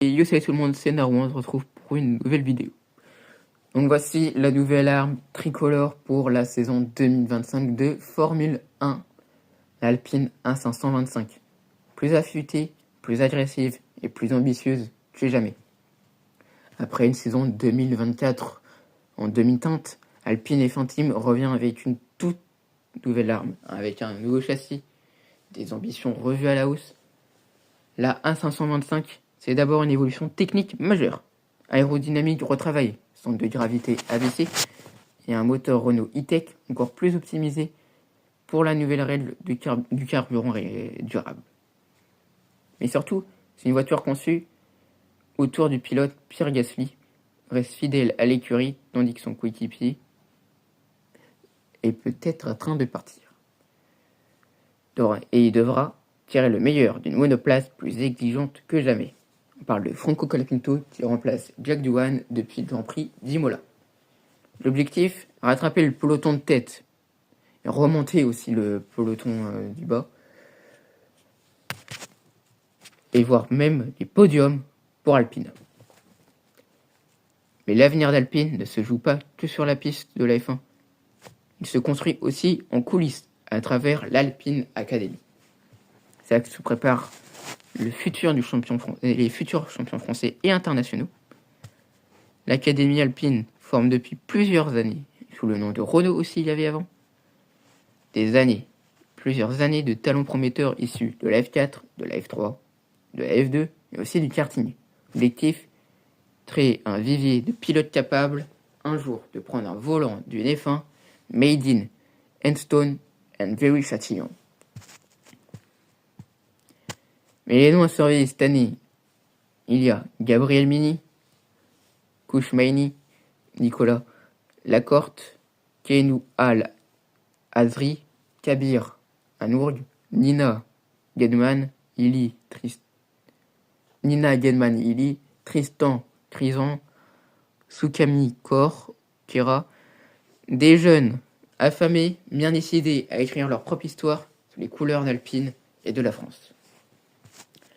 Et yo, salut tout le monde, c'est Narouan, on se retrouve pour une nouvelle vidéo. Donc voici la nouvelle arme tricolore pour la saison 2025 de Formule 1, l'Alpine A525. Plus affûtée, plus agressive et plus ambitieuse que jamais. Après une saison 2024 en demi-teinte, Alpine F1 Team revient avec une toute nouvelle arme, avec un nouveau châssis, des ambitions revues à la hausse. La A525, c'est d'abord une évolution technique majeure. Aérodynamique retravaillée, centre de gravité abaissé et un moteur Renault E-Tech encore plus optimisé pour la nouvelle règle du carburant durable. Mais surtout, c'est une voiture conçue autour du pilote Pierre Gasly, reste fidèle à l'écurie tandis que son coéquipier est peut-être en train de partir. Et il devra tirer le meilleur d'une monoplace plus exigeante que jamais. On parle de Franco Colapinto qui remplace Jack Doohan depuis le Grand Prix d'Imola. L'objectif, rattraper le peloton de tête et remonter aussi le peloton du bas et voir même les podiums pour Alpine. Mais l'avenir d'Alpine ne se joue pas que sur la piste de la F1. Il se construit aussi en coulisses à travers l'Alpine Academy. C'est là que se prépare les futurs champions français et internationaux. L'Académie Alpine forme depuis plusieurs années, sous le nom de Renault aussi il y avait avant, plusieurs années de talents prometteurs issus de la F4, de la F3, de la F2 et aussi du karting. L'objectif, créer un vivier de pilotes capables un jour de prendre un volant d'une F1 made in Enstone and Viry-Châtillon. Mais les noms à surveiller cette année, il y a Gabriel Mini, Kouchmaini, Nicolas Lacorte, Kenou Al Azri, Kabir Anourg, Nina Gedman Ili, Tristan Crisan, Soukami Kera, des jeunes affamés, bien décidés à écrire leur propre histoire sous les couleurs d'Alpine et de la France.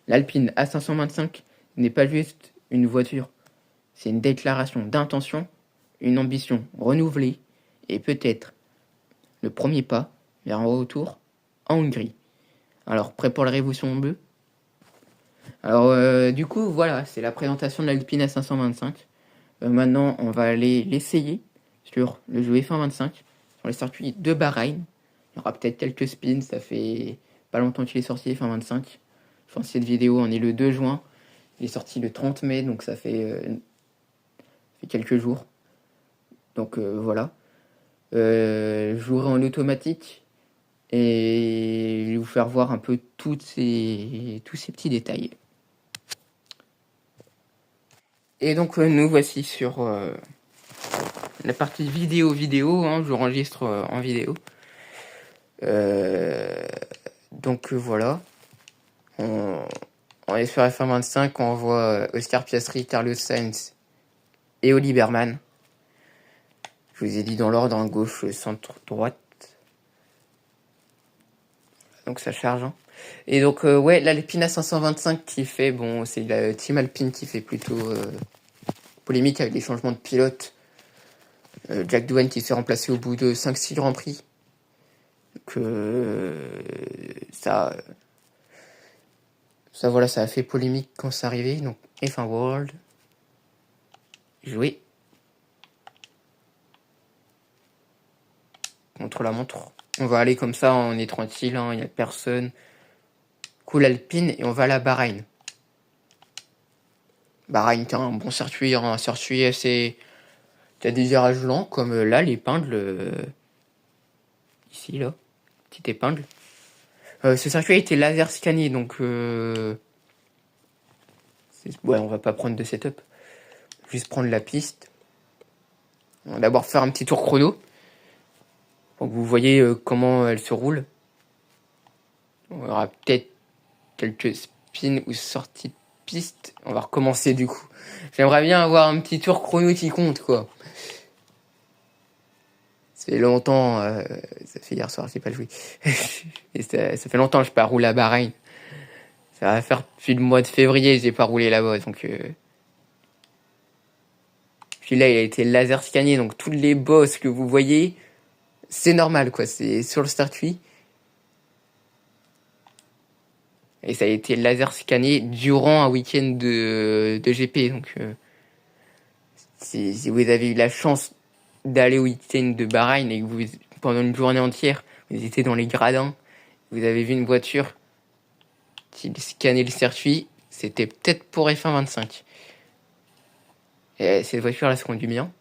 L'Alpine A525 n'est pas juste une voiture, c'est une déclaration d'intention, une ambition renouvelée et peut-être le premier pas vers un retour en Hongrie. Alors, prêt pour la révolution bleue ? Alors, du coup, voilà, c'est la présentation de l'Alpine A525. Maintenant, on va aller l'essayer sur le jeu F1 25, sur les circuits de Bahreïn. Il y aura peut-être quelques spins, ça fait pas longtemps qu'il est sorti F1 25. Je pense que cette vidéo, on est le 2 juin. Il est sorti le 30 mai, donc ça fait quelques jours. Donc voilà. Je jouerai en automatique et je vais vous faire voir un peu tous ces petits détails. Et donc nous voici sur la partie vidéo, hein, je enregistre en vidéo. Donc voilà. On est sur F1 25, on voit Oscar Piastri, Carlos Sainz et Oli Berman. Je vous ai dit dans l'ordre, en gauche, centre, droite. Donc ça charge. Hein. Et donc, ouais, l'Alpine A525 qui fait, bon, c'est la Team Alpine qui fait plutôt polémique avec les changements de pilote. Jack Doohan qui s'est remplacé au bout de 5-6 Grands Prix. Ça, voilà, ça a fait polémique quand c'est arrivé. Donc, F1 World. Jouer. Contre la montre. On va aller comme ça, on est tranquille, il n'y a personne. Cool Alpine et on va à la Bahreïn. Bahreïn, qui est un bon circuit, un circuit assez... Il y a des virages lents, comme là, l'épingle. Ici, là. Petite épingle. Ce circuit a été laser scanné, donc... Ouais, on va pas prendre de setup. Juste prendre la piste. On va d'abord faire un petit tour chrono. Donc vous voyez comment elle se roule. On aura peut-être quelques spins ou sorties de piste. On va recommencer du coup. J'aimerais bien avoir un petit tour chrono qui compte, quoi. Ça fait longtemps, ça fait hier soir, j'ai pas joué. Et ça fait longtemps que je pas roulé à Bahreïn. Ça va faire depuis le mois de février, j'ai pas roulé là-bas, donc... Puis là, il a été laser scanné, donc tous les boss que vous voyez, c'est normal, quoi. C'est sur le circuit. Et ça a été laser scanné durant un week-end de GP, donc... si vous avez eu la chance d'aller au week-end de Bahreïn et que vous, pendant une journée entière, vous étiez dans les gradins, vous avez vu une voiture qui scannait le circuit, c'était peut-être pour F1 25. Et cette voiture-là se conduit bien.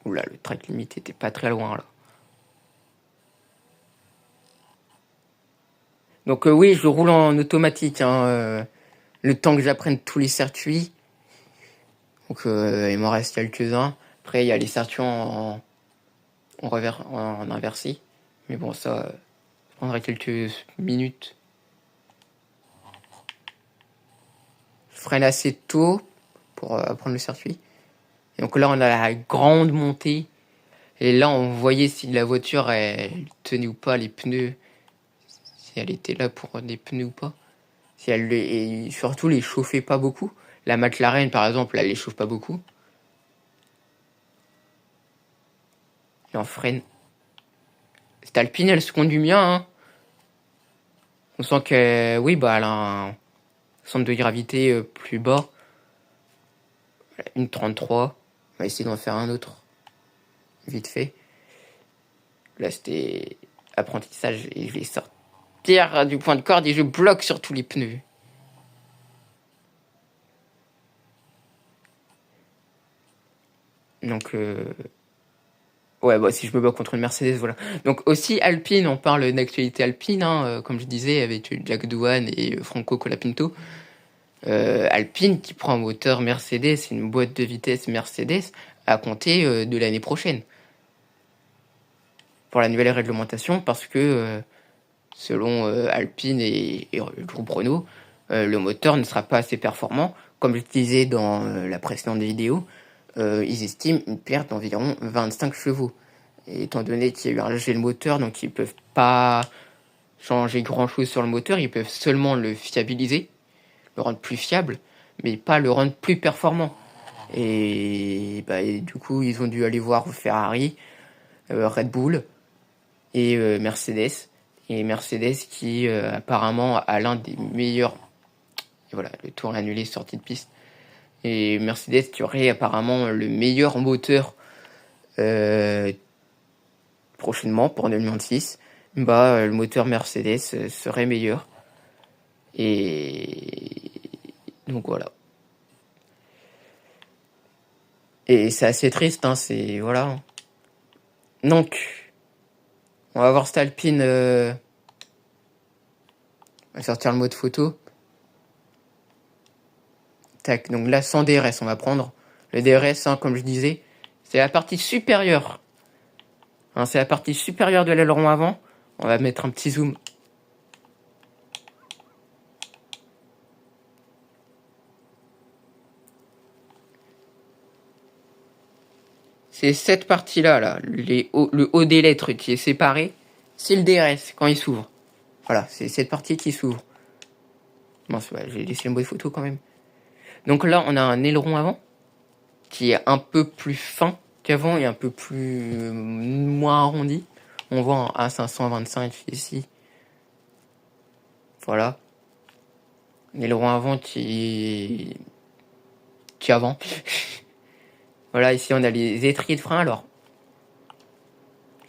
Oula, le track limit était pas très loin là. Donc oui, je roule en automatique, hein, le temps que j'apprenne tous les circuits. Donc il m'en reste quelques-uns. Après, il y a les circuits en inversé. Mais bon, ça prendrait quelques minutes. Je freine assez tôt pour apprendre le circuit. Et donc là, on a la grande montée. Et là, on voyait si la voiture, elle tenait ou pas les pneus. Si elle était là pour des pneus ou pas. Si elle, et surtout, les chauffait pas beaucoup. La McLaren, par exemple, elle les chauffe pas beaucoup. Et on freine. Cette Alpine, elle se conduit bien, hein. On sent que, oui, bah, elle a un centre de gravité plus bas. Une 33. On va essayer d'en faire un autre. Vite fait. Là, c'était apprentissage et je vais sortir du point de corde et je bloque sur tous les pneus. Donc, ouais, bah, si je me bats contre une Mercedes, voilà. Donc, aussi Alpine, on parle d'actualité Alpine, hein, comme je disais, avec Jack Doohan et Franco Colapinto. Alpine qui prend un moteur Mercedes, une boîte de vitesse Mercedes, à compter de l'année prochaine. Pour la nouvelle réglementation, parce que selon Alpine et le groupe Renault, le moteur ne sera pas assez performant. Comme je disais dans la précédente vidéo, ils estiment une perte d'environ 25 chevaux. Et étant donné qu'il y a eu un gel moteur, donc ils ne peuvent pas changer grand-chose sur le moteur, ils peuvent seulement le fiabiliser, le rendre plus fiable, mais pas le rendre plus performant. Et du coup, ils ont dû aller voir Ferrari, Red Bull et Mercedes. Et Mercedes qui apparemment a l'un des meilleurs... Et voilà, le tour annulé, sortie de piste. Et Mercedes qui aurait apparemment le meilleur moteur prochainement pour 2026. Le moteur Mercedes serait meilleur. Et donc voilà. Et c'est assez triste, hein, c'est... Voilà. Donc, on va voir cette Alpine... On va sortir le mode photo. Tac, donc là, sans DRS, on va prendre le DRS, hein, comme je disais. C'est la partie supérieure. Hein, c'est la partie supérieure de l'aileron avant. On va mettre un petit zoom. C'est cette partie-là, là, le haut des lettres qui est séparé, c'est le DRS quand il s'ouvre. Voilà, c'est cette partie qui s'ouvre. Bon, j'ai laissé le mode photo quand même. Donc là, on a un aileron avant qui est un peu plus fin qu'avant et un peu plus moins arrondi. On voit un A525 ici. Voilà. Un aileron avant qui avant. Voilà, ici on a les étriers de frein alors.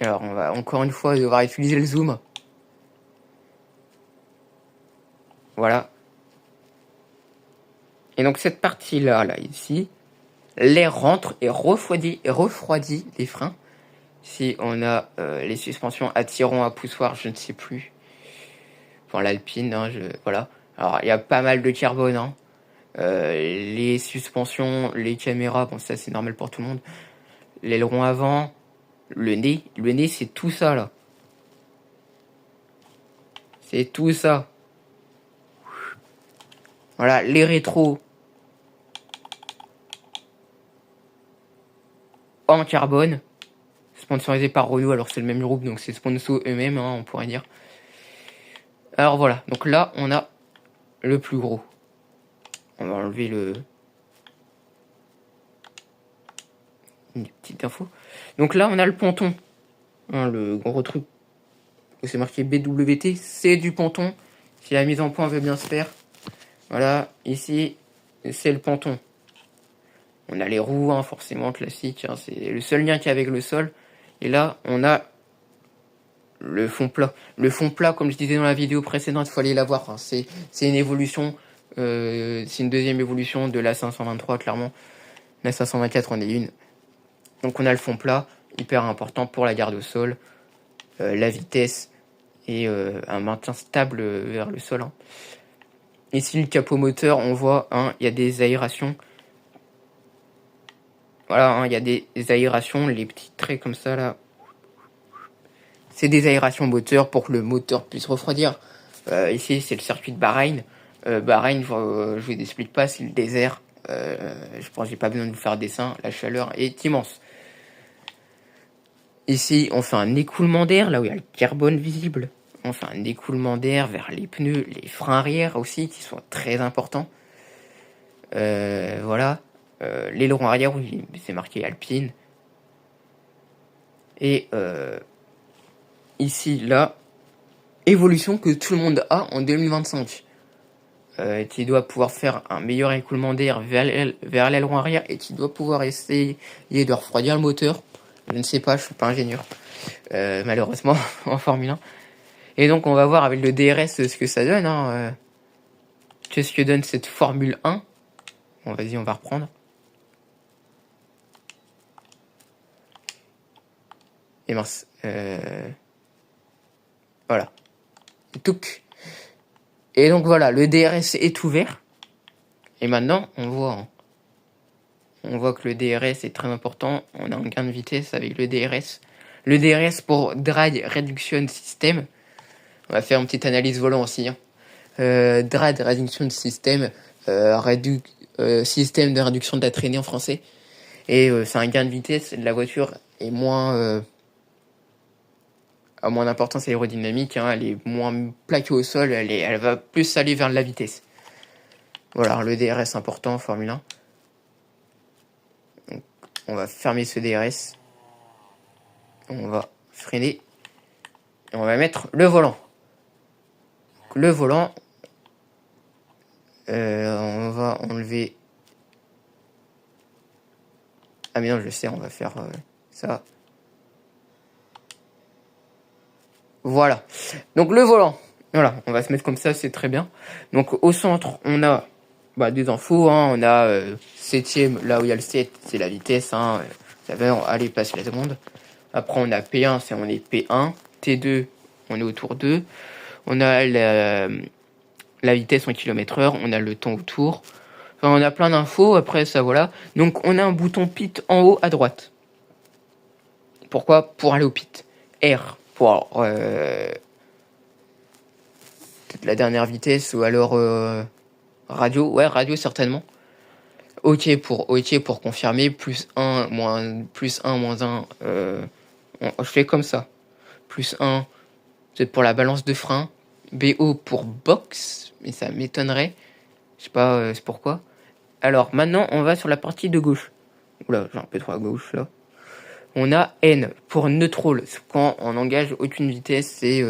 Alors on va encore une fois devoir utiliser le zoom. Voilà. Et donc cette partie-là, là, ici, l'air rentre et refroidit les freins. Ici on a les suspensions attirant à poussoir, je ne sais plus. Pour l'Alpine, hein, voilà. Alors il y a pas mal de carbone, hein. Les suspensions, les caméras, bon ça c'est normal pour tout le monde. L'aileron avant, le nez c'est tout ça là. C'est tout ça. Voilà, les rétros en carbone. sponsorisé par Renault, alors c'est le même groupe, donc c'est sponsor eux-mêmes, hein, on pourrait dire. Alors voilà, donc là, on a le plus gros. On va enlever une petite info. Donc là, on a le ponton. Hein, le gros truc où c'est marqué BWT, c'est du ponton. Si la mise en point veut bien se faire. Voilà, ici, c'est le ponton. On a les roues, hein, forcément, classique. Hein, c'est le seul lien qu'il y a avec le sol. Et là, on a le fond plat. Le fond plat, comme je disais dans la vidéo précédente, il faut aller la voir. Hein. C'est une évolution. C'est une deuxième évolution de la 523, clairement. La 524 en est une. Donc on a le fond plat, hyper important pour la garde au sol, la vitesse et un maintien stable vers le sol. Hein. Ici, le capot moteur, on voit, hein, il y a des aérations. Voilà, hein, il y a des aérations, les petits traits comme ça, là. C'est des aérations moteur pour que le moteur puisse refroidir. Ici, c'est le circuit de Bahreïn. Bahreïn, je vous explique pas, c'est le désert. Je pense que j'ai pas besoin de vous faire dessin. La chaleur est immense. Ici, on fait un écoulement d'air, là où il y a le carbone visible. On fait un écoulement d'air vers les pneus, les freins arrière aussi, qui sont très importants. Voilà. L'aileron arrière, oui, c'est marqué Alpine. Et ici, là, évolution que tout le monde a en 2025. Tu dois pouvoir faire un meilleur écoulement d'air vers l'aileron arrière et tu dois pouvoir essayer de refroidir le moteur. Je ne sais pas, je suis pas ingénieur, malheureusement, en Formule 1. Et donc, on va voir avec le DRS ce que ça donne. Hein, qu'est-ce que donne cette Formule 1 ? Bon, vas-y, on va reprendre. Et mince. Voilà. Touc. Et donc, voilà, le DRS est ouvert. Et maintenant, on voit que le DRS est très important. On a un gain de vitesse avec le DRS. Le DRS pour Drag Reduction System. On va faire une petite analyse volant aussi. Hein. Drag Reduction System. Système de réduction de la traînée en français. Et c'est un gain de vitesse. La voiture est moins... à moins d'importance aérodynamique. Hein, elle est moins plaquée au sol. Elle va plus aller vers la vitesse. Voilà, le DRS important en Formule 1. Donc, on va fermer ce DRS. On va freiner. Et on va mettre le volant. Donc, le volant, on va enlever... Ah mais non, je sais, on va faire ça. Voilà. Donc le volant. Voilà, on va se mettre comme ça, c'est très bien. Donc au centre, on a des infos. Hein, on a 7ème, là où il y a le 7, c'est la vitesse. Hein, vous savez, allez, passe la seconde. Après, on a P1, on est P1. T2, on est autour 2. On a la vitesse en km/h. On a le temps autour. Enfin, on a plein d'infos. Après, ça, voilà. Donc, on a un bouton pit en haut à droite. Pourquoi ? Pour aller au pit. R pour peut-être la dernière vitesse ou alors radio. Ouais, radio certainement. OK pour confirmer. Plus 1, moins 1. Je fais comme ça. Plus 1, c'est pour la balance de frein. BO pour box, mais ça m'étonnerait. Je sais pas c'est pourquoi. Alors maintenant, on va sur la partie de gauche. Oula, j'ai un peu trop à gauche là. On a N pour neutral. Quand on n'engage aucune vitesse, c'est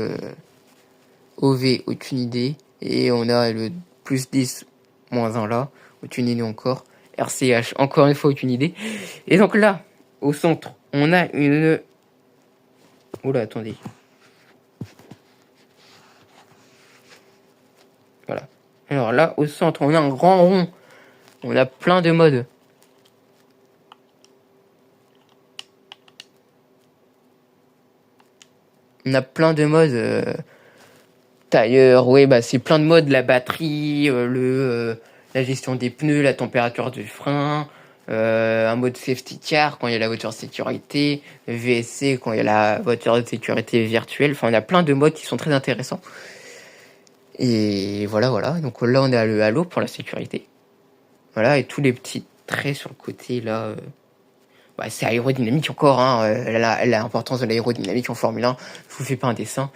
OV, aucune idée. Et on a le plus 10, moins 1 là. Aucune idée encore. RCH, encore une fois, aucune idée. Et donc là, au centre, on a une... Oula, attendez. Voilà. Alors là, au centre, on a un grand rond. On a plein de modes. On a plein de modes. Tailleur, ouais, c'est plein de modes. La batterie, la gestion des pneus, la température du frein. Un mode safety car quand il y a la voiture de sécurité. VSC quand il y a la voiture de sécurité virtuelle. Enfin, on a plein de modes qui sont très intéressants. Et voilà. Donc là, on a le halo pour la sécurité. Voilà, et tous les petits traits sur le côté, là. Bah, c'est aérodynamique encore, hein. L'importance de l'aérodynamique en Formule 1. Je vous fais pas un dessin.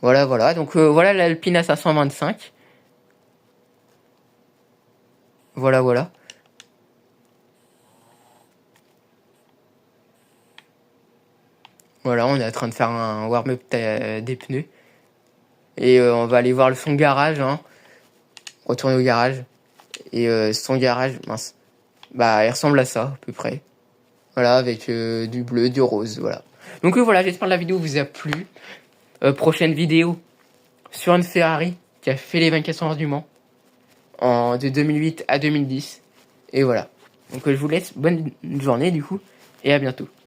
Voilà. Donc voilà l'Alpine A525. Voilà. Voilà, on est en train de faire un warm-up des pneus. Et on va aller voir son garage, hein. Retourner au garage. Et son garage, mince. Bah, il ressemble à ça, à peu près. Voilà, avec du bleu, du rose, voilà. Donc voilà, j'espère que la vidéo vous a plu. Prochaine vidéo sur une Ferrari qui a fait les 24 heures du Mans de 2008 à 2010. Et voilà. Donc je vous laisse, bonne journée du coup, et à bientôt.